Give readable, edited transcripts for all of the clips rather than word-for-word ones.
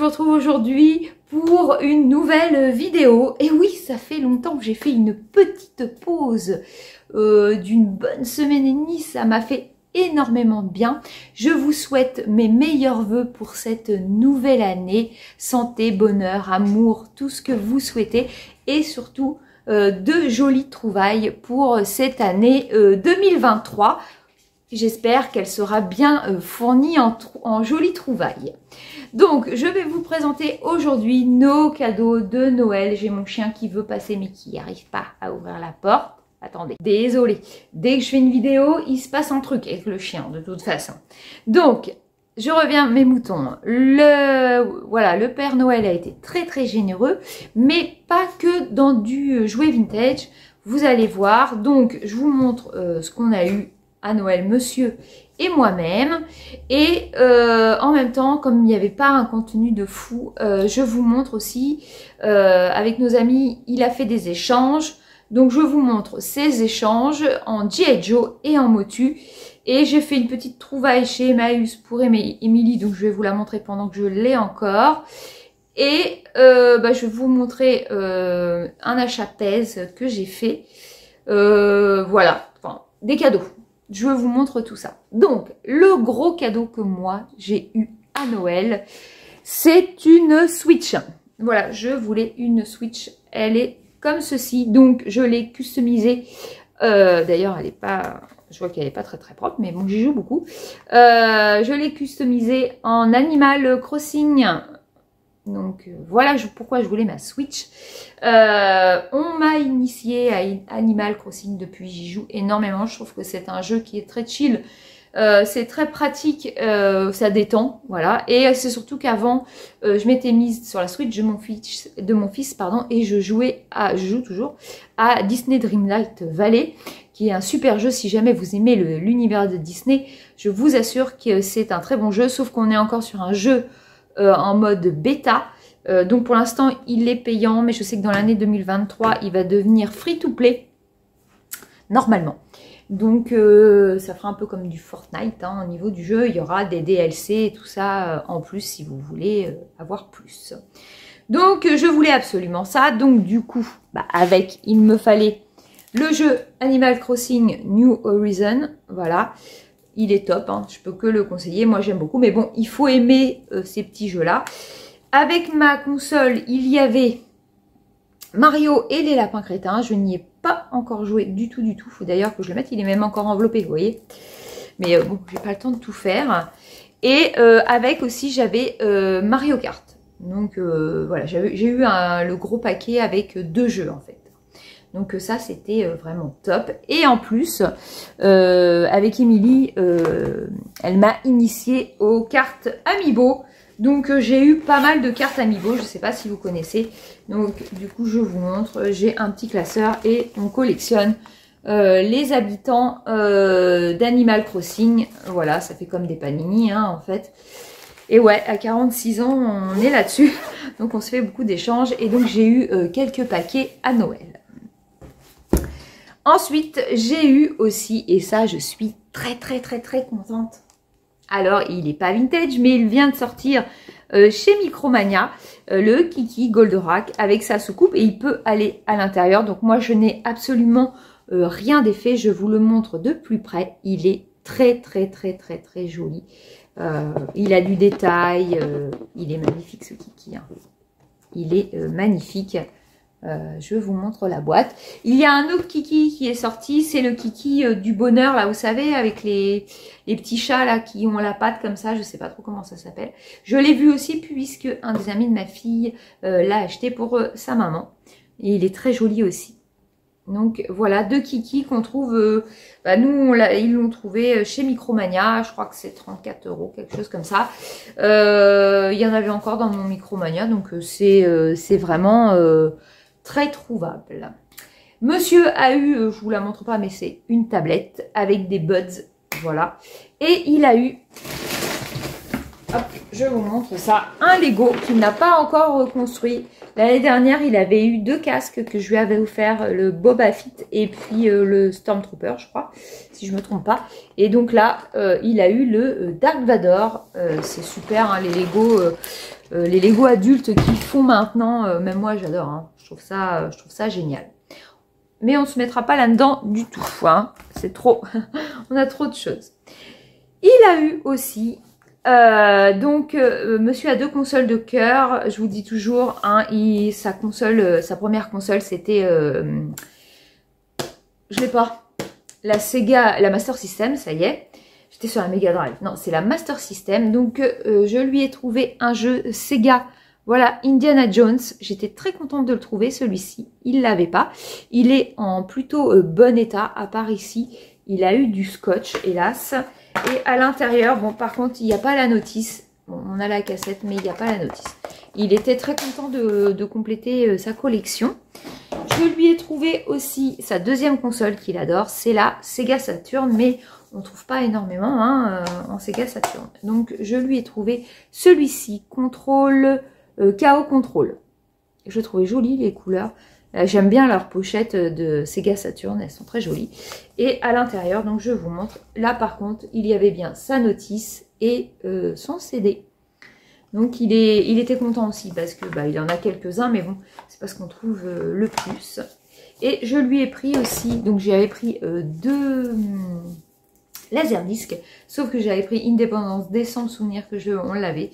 retrouve aujourd'hui pour une nouvelle vidéo. Et oui, ça fait longtemps que j'ai fait une petite pause d'une bonne semaine et demie. Ça m'a fait énormément de bien. Je vous souhaite mes meilleurs vœux pour cette nouvelle année. Santé, bonheur, amour, tout ce que vous souhaitez. Et surtout, de jolies trouvailles pour cette année 2023. J'espère qu'elle sera bien fournie en jolies trouvailles. Donc, je vais vous présenter aujourd'hui nos cadeaux de Noël. J'ai mon chien qui veut passer mais qui n'arrive pas à ouvrir la porte. Attendez, désolé. Dès que je fais une vidéo, il se passe un truc avec le chien de toute façon. Donc, je reviens mes moutons. Voilà, le Père Noël a été très généreux, mais pas que dans du jouet vintage. Vous allez voir. Donc, je vous montre ce qu'on a eu à Noël, monsieur et moi-même, et en même temps, comme il n'y avait pas un contenu de fou, je vous montre aussi avec nos amis, il a fait des échanges, donc je vous montre ces échanges en G.I. Joe et en Motu, et j'ai fait une petite trouvaille chez Emmaüs pour Émilie, donc je vais vous la montrer pendant que je l'ai encore. Et je vais vous montrer un achat Pèse que j'ai fait, voilà, enfin des cadeaux. Je vous montre tout ça. Donc, le gros cadeau que moi, j'ai eu à Noël, c'est une Switch. Voilà, je voulais une Switch. Elle est comme ceci. Donc, je l'ai customisée. D'ailleurs, elle n'est pas... Je vois qu'elle n'est pas très propre, mais bon, j'y joue beaucoup. Je l'ai customisée en Animal Crossing. Donc, voilà pourquoi je voulais ma Switch. On m'a initié à Animal Crossing depuis, j'y joue énormément. Je trouve que c'est un jeu qui est très chill, c'est très pratique, ça détend, voilà. Et c'est surtout qu'avant, je m'étais mise sur la Switch de mon fils, pardon, et je joue toujours à Disney Dreamlight Valley, qui est un super jeu. Si jamais vous aimez l'univers de Disney, je vous assure que c'est un très bon jeu, sauf qu'on est encore sur un jeu en mode bêta. Donc pour l'instant il est payant, mais je sais que dans l'année 2023 il va devenir free to play normalement. Donc ça fera un peu comme du Fortnite hein, au niveau du jeu. Il y aura des DLC et tout ça en plus si vous voulez avoir plus. Donc je voulais absolument ça. Donc du coup il me fallait le jeu Animal Crossing New Horizon. Voilà, il est top hein, je peux que le conseiller, moi j'aime beaucoup, mais bon, il faut aimer ces petits jeux là. Avec ma console, il y avait Mario et les lapins crétins. Je n'y ai pas encore joué du tout. Il faut d'ailleurs que je le mette. Il est même encore enveloppé, vous voyez. Mais bon, j'ai pas le temps de tout faire. Et avec aussi, j'avais Mario Kart. Donc voilà, j'ai eu le gros paquet avec 2 jeux en fait. Donc ça, c'était vraiment top. Et en plus, avec Émilie, elle m'a initiée aux cartes Amiibo. Donc j'ai eu pas mal de cartes Amiibo, je ne sais pas si vous connaissez. Donc du coup je vous montre, j'ai un petit classeur et on collectionne les habitants d'Animal Crossing. Voilà, ça fait comme des panini hein, en fait. Et ouais, à 46 ans on est là-dessus. Donc on se fait beaucoup d'échanges et donc j'ai eu quelques paquets à Noël. Ensuite j'ai eu aussi, et ça je suis très contente. Alors, il n'est pas vintage, mais il vient de sortir chez Micromania, le Kiki Goldorak avec sa soucoupe et il peut aller à l'intérieur. Donc moi, je n'ai absolument rien d'effet. Je vous le montre de plus près. Il est très joli. Il a du détail. Il est magnifique ce Kiki. Hein. Il est magnifique. Je vous montre la boîte. Il y a un autre Kiki qui est sorti, c'est le Kiki du bonheur, là, vous savez, avec les petits chats là qui ont la patte comme ça, je sais pas trop comment ça s'appelle. Je l'ai vu aussi puisque un des amis de ma fille l'a acheté pour sa maman. Et il est très joli aussi. Donc voilà, 2 Kiki qu'on trouve, nous ils l'ont trouvé chez Micromania, je crois que c'est 34 €, quelque chose comme ça. Il y en avait encore dans mon Micromania, donc c'est vraiment... très trouvable. Monsieur a eu, je vous la montre pas, mais c'est une tablette avec des buds, voilà. Et il a eu, hop, je vous montre ça. Un Lego qu'il n'a pas encore reconstruit. L'année dernière, il avait eu 2 casques que je lui avais offert, le Boba Fett et puis le Stormtrooper, je crois, si je me trompe pas. Et donc là, il a eu le Dark Vador. C'est super, hein, les Lego adultes qu'ils font maintenant. Même moi, j'adore. Hein. Je trouve ça génial. Mais on ne se mettra pas là-dedans du tout. Hein. C'est trop. On a trop de choses. Il a eu aussi... monsieur a 2 consoles de cœur. Je vous dis toujours, hein, sa première console, c'était, je l'ai pas, la Sega, la Master System, ça y est. J'étais sur la Mega Drive. Non, c'est la Master System. Donc, je lui ai trouvé un jeu Sega. Voilà, Indiana Jones. J'étais très contente de le trouver, celui-ci. Il l'avait pas. Il est en plutôt bon état, à part ici. Il a eu du scotch, hélas. Et à l'intérieur, bon, par contre, il n'y a pas la notice. Bon, on a la cassette, mais il n'y a pas la notice. Il était très content de compléter sa collection. Je lui ai trouvé aussi sa deuxième console qu'il adore. C'est la Sega Saturn, mais on ne trouve pas énormément hein, en Sega Saturn. Donc, je lui ai trouvé celui-ci, Control, KO Control. Je trouvais joli les couleurs. J'aime bien leurs pochettes de Sega Saturn, elles sont très jolies. Et à l'intérieur, donc je vous montre, là par contre, il y avait bien sa notice et son CD. Donc il était content aussi parce que bah, il en a quelques-uns, mais bon, c'est pas ce qu'on trouve le plus. Et je lui ai pris aussi, donc j'avais pris 2 laserdiscs, sauf que j'avais pris Independence Day sans me souvenir on l'avait.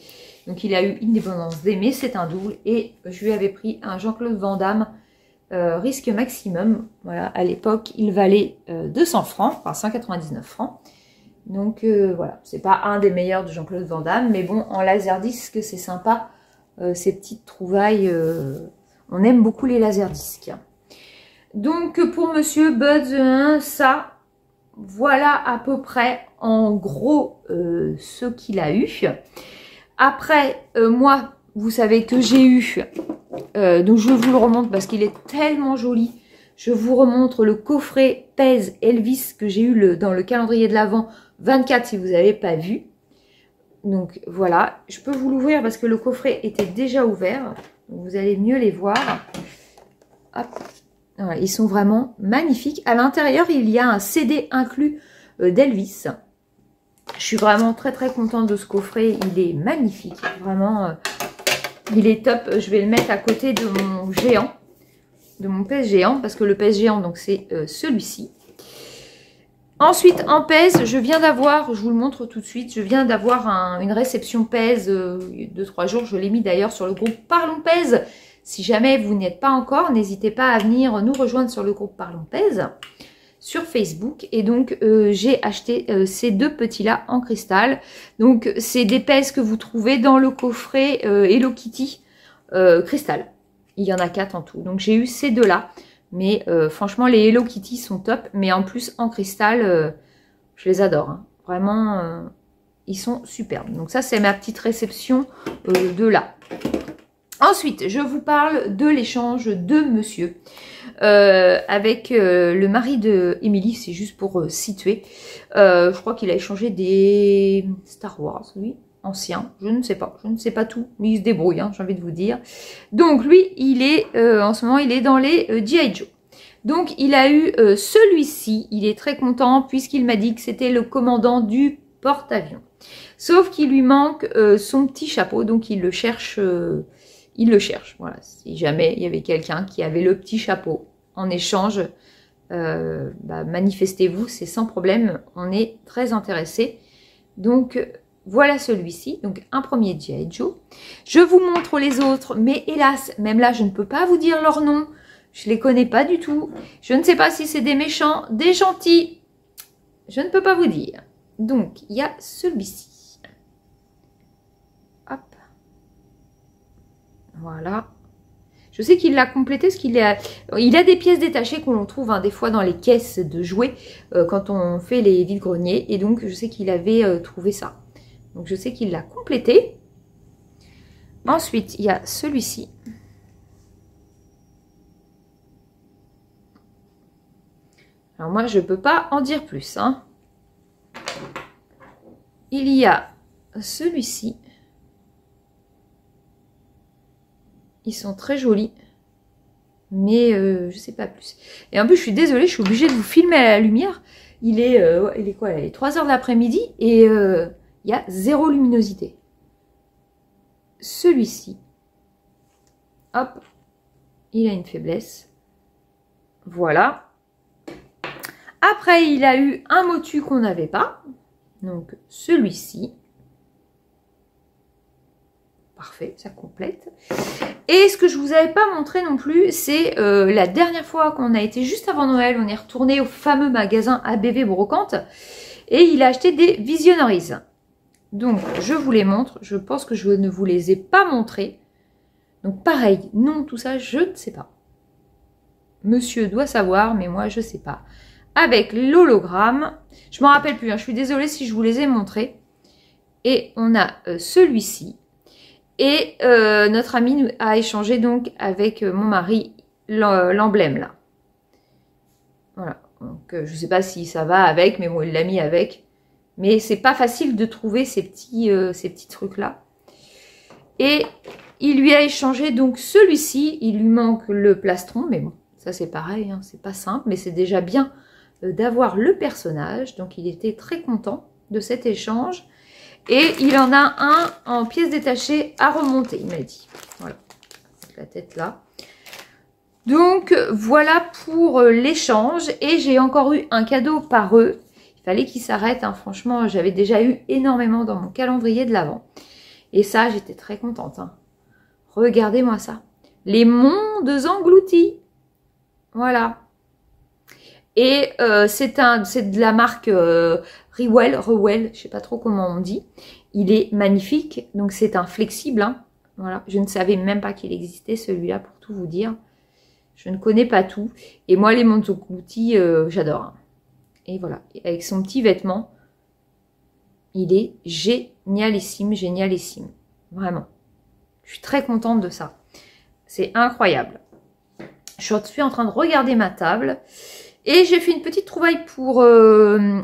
Donc il a eu Independence Day, mais c'est un double. Et je lui avais pris un Jean-Claude Van Damme. Risque maximum, voilà, à l'époque il valait 200 francs, enfin 199 francs, donc voilà, c'est pas un des meilleurs de Jean-Claude Van Damme, mais bon, en laserdisc c'est sympa, ces petites trouvailles, on aime beaucoup les laserdiscs. Donc pour Monsieur Buzz, ça, voilà à peu près en gros ce qu'il a eu. Après, moi, vous savez que j'ai eu... donc je vous le remontre parce qu'il est tellement joli. Je vous remontre le coffret Pèse Elvis que j'ai eu dans le calendrier de l'Avent 24 si vous n'avez pas vu. Donc voilà, je peux vous l'ouvrir parce que le coffret était déjà ouvert. Donc, vous allez mieux les voir. Hop. Voilà, ils sont vraiment magnifiques. À l'intérieur, il y a un CD inclus d'Elvis. Je suis vraiment très très contente de ce coffret. Il est magnifique. Vraiment... il est top, je vais le mettre à côté de mon géant, de mon pèse géant, parce que le pèse géant, donc c'est celui-ci. Ensuite, en pèse, je viens d'avoir, je vous le montre tout de suite, je viens d'avoir une réception pèse de 3 jours. Je l'ai mis d'ailleurs sur le groupe Parlons Pèse. Si jamais vous n'y êtes pas encore, n'hésitez pas à venir nous rejoindre sur le groupe Parlons Pèse sur Facebook. Et donc, j'ai acheté ces 2 petits-là en cristal. Donc, c'est des pèses que vous trouvez dans le coffret Hello Kitty cristal. Il y en a 4 en tout. Donc, j'ai eu ces 2-là. Mais franchement, les Hello Kitty sont top. Mais en plus, en cristal, je les adore. Hein. Vraiment, ils sont superbes. Donc, ça, c'est ma petite réception de là. Ensuite, je vous parle de l'échange de monsieur. Avec le mari de Émilie, c'est juste pour situer. Je crois qu'il a échangé des Star Wars, oui, anciens, je ne sais pas tout, mais il se débrouille, hein, j'ai envie de vous dire. Donc lui, il est, en ce moment, il est dans les G.I. Joe. Donc il a eu celui-ci, il est très content puisqu'il m'a dit que c'était le commandant du porte-avions. Sauf qu'il lui manque son petit chapeau, donc il le cherche... voilà, si jamais il y avait quelqu'un qui avait le petit chapeau en échange, manifestez-vous, c'est sans problème, on est très intéressés. Donc voilà celui-ci, donc un premier G.I. Joe. Je vous montre les autres, mais hélas, même là je ne peux pas vous dire leur nom, je les connais pas du tout. Je ne sais pas si c'est des méchants, des gentils, je ne peux pas vous dire. Donc il y a celui-ci. Hop. Voilà. Je sais qu'il l'a complété parce qu'il il a des pièces détachées qu'on trouve hein, des fois dans les caisses de jouets quand on fait les vides-greniers. Et donc, je sais qu'il avait trouvé ça. Donc, je sais qu'il l'a complété. Ensuite, il y a celui-ci. Alors, moi, je ne peux pas en dire plus. Hein. Il y a celui-ci. Ils sont très jolis. Mais je sais pas plus. Et en plus, je suis désolée, je suis obligée de vous filmer à la lumière. Il est quoi là? Il est 3 h de l'après-midi et il y a 0 luminosité. Celui-ci, hop, il a une faiblesse. Voilà. Après, il a eu un motu qu'on n'avait pas. Donc, celui-ci. Parfait, ça complète. Et ce que je vous avais pas montré non plus, c'est la dernière fois qu'on a été juste avant Noël, on est retourné au fameux magasin ABV Brocante et il a acheté des Visionaries. Donc, je vous les montre. Je pense que je ne vous les ai pas montrés. Donc, pareil, non, tout ça, je ne sais pas. Monsieur doit savoir, mais moi, je ne sais pas. Avec l'hologramme, je ne m'en rappelle plus, hein, je suis désolée si je vous les ai montrés. Et on a celui-ci. Et notre ami a échangé donc avec mon mari l'emblème là. Voilà. Donc je sais pas si ça va avec, mais bon, il l'a mis avec. Mais c'est pas facile de trouver ces petits trucs là. Et il lui a échangé donc celui-ci. Il lui manque le plastron, mais bon, ça c'est pareil, hein, c'est pas simple, mais c'est déjà bien d'avoir le personnage. Donc il était très content de cet échange. Et il en a un en pièces détachées à remonter, il m'a dit. Voilà, la tête là. Donc, voilà pour l'échange. Et j'ai encore eu un cadeau par eux. Il fallait qu'ils s'arrêtent. Hein. Franchement, j'avais déjà eu énormément dans mon calendrier de l'Avent. Et ça, j'étais très contente. Hein. Regardez-moi ça. Les mondes engloutis. Voilà. Et c'est de la marque Rewell, je sais pas trop comment on dit. Il est magnifique, donc c'est un flexible. Hein. Voilà, je ne savais même pas qu'il existait celui-là pour tout vous dire. Je ne connais pas tout. Et moi les montres engloutis, j'adore. Hein. Et voilà, avec son petit vêtement, il est génialissime, génialissime. Vraiment. Je suis très contente de ça. C'est incroyable. Je suis en train de regarder ma table. Et j'ai fait une petite trouvaille pour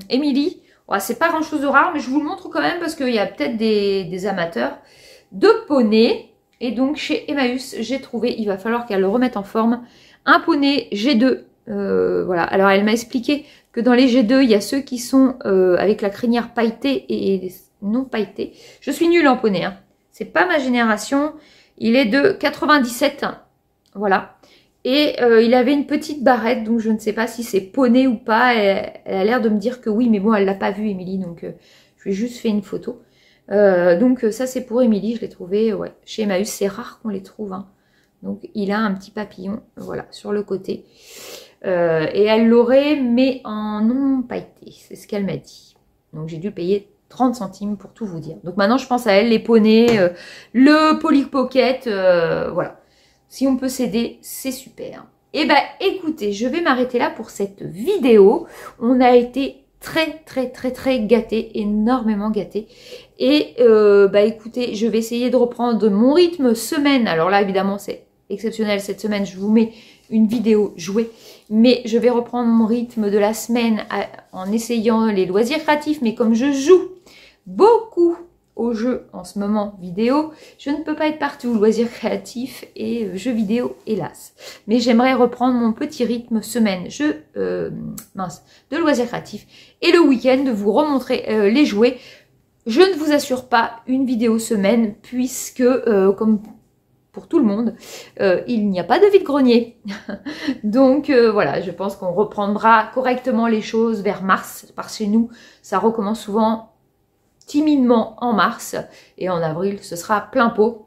Émilie. Ouais, c'est pas grand chose de rare, mais je vous le montre quand même parce qu'il y a peut-être des amateurs de poney. Et donc chez Emmaüs, j'ai trouvé, il va falloir qu'elle le remette en forme, un poney G2. Voilà. Alors elle m'a expliqué que dans les G2, il y a ceux qui sont avec la crinière pailletée et non pailletée. Je suis nulle en poney. Hein. C'est pas ma génération. Il est de 97. Voilà. Et il avait une petite barrette, donc je ne sais pas si c'est poney ou pas. Elle a l'air de me dire que oui, mais bon, elle l'a pas vu, Émilie, donc je lui ai juste fait une photo. Donc ça, c'est pour Émilie, je l'ai trouvé ouais, chez Emmaüs. C'est rare qu'on les trouve. Hein. Donc il a un petit papillon, voilà, sur le côté. Et elle l'aurait, mais en non pailleté, c'est ce qu'elle m'a dit. Donc j'ai dû payer 30 centimes pour tout vous dire. Donc maintenant, je pense à elle, les poneys, le Polly Pocket, voilà. Si on peut s'aider, c'est super. Et ben écoutez, je vais m'arrêter là pour cette vidéo. On a été très gâtés, énormément gâtés. Et bah écoutez, je vais essayer de reprendre mon rythme semaine. Alors là, évidemment, c'est exceptionnel cette semaine. Je vous mets une vidéo jouée. Mais je vais reprendre mon rythme de la semaine en essayant les loisirs créatifs. Mais comme je joue beaucoup aux jeux en ce moment vidéo, je ne peux pas être partout, loisirs créatifs et jeux vidéo, hélas. Mais j'aimerais reprendre mon petit rythme semaine, de loisirs créatifs, et le week-end de vous remontrer les jouets. Je ne vous assure pas une vidéo semaine, puisque, comme pour tout le monde, il n'y a pas de vide-grenier. Donc voilà, je pense qu'on reprendra correctement les choses vers mars, parce que chez nous, ça recommence souvent timidement en mars, et en avril ce sera plein pot.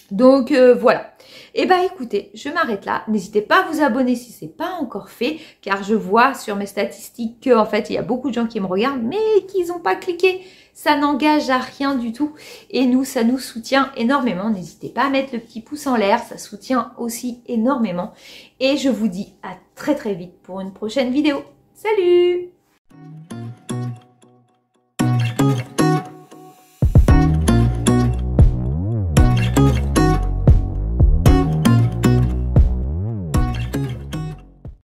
Donc voilà. Et bah écoutez, je m'arrête là. N'hésitez pas à vous abonner si ce n'est pas encore fait, car je vois sur mes statistiques que en fait il y a beaucoup de gens qui me regardent mais qui n'ont pas cliqué. Ça n'engage à rien du tout et nous, ça nous soutient énormément. N'hésitez pas à mettre le petit pouce en l'air, ça soutient aussi énormément. Et je vous dis à très vite pour une prochaine vidéo. Salut!